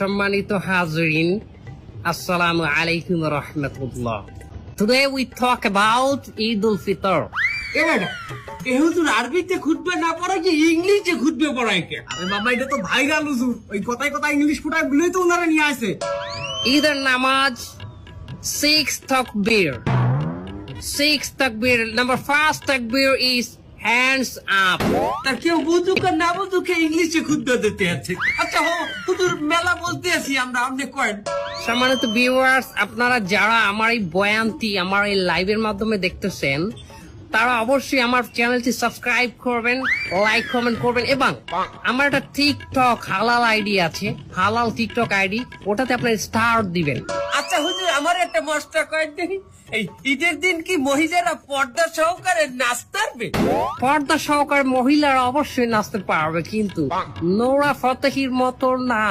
সম্মানিত হাজরিন, আসসালামু আলাইকুম ওয়া রাহমাতুল্লাহ। Today we talk about Eid al-Fitr. এ হুজুর আরবিতে খুতবা না পড়া কি ইংলিশে খুতবে পড়ায় কে? আরে বাবা, এটা তো ভাইরাল হুজুর, ওই কথায় কথায় ইংলিশ ফুটায় বলেই তো ওনারা নিয়ে আসে। ঈদের নামাজ 6 takbir. 6 takbir. Number first takbir is hands up. তার কেউ বুঝুক আর না বুঝুক ইংলিশে খুতবা দিতে আছে। আচ্ছা হুজুর মেলা বলতে আছি আমরা, আপনি কয়েন। সম্মানিত ভিউয়ার্স, আপনারা যারা আমার এই বয়ানটি আমার এই লাইভের মাধ্যমে দেখতেছেন, তারা অবশ্যই আমার চ্যানেলটি সাবস্ক্রাইব করবেন, লাইক কমেন্ট করবেন, এবং আমার একটা টিকটক হালাল আইডি আছে, হালাল টিকটক আইডি, ওটাতে আপনার স্টার দিবেন। আচ্ছা হুজুর আমার একটা মশলা কয়েন দেখি, এই ঈদের দিন কি মহিলারা পর্দা সহকারে নাচতে পারবে? পর্দা সহকারে মহিলারা অবশ্যই নাচতে পারবে, কিন্তু নোরা ফতেহির মতো না।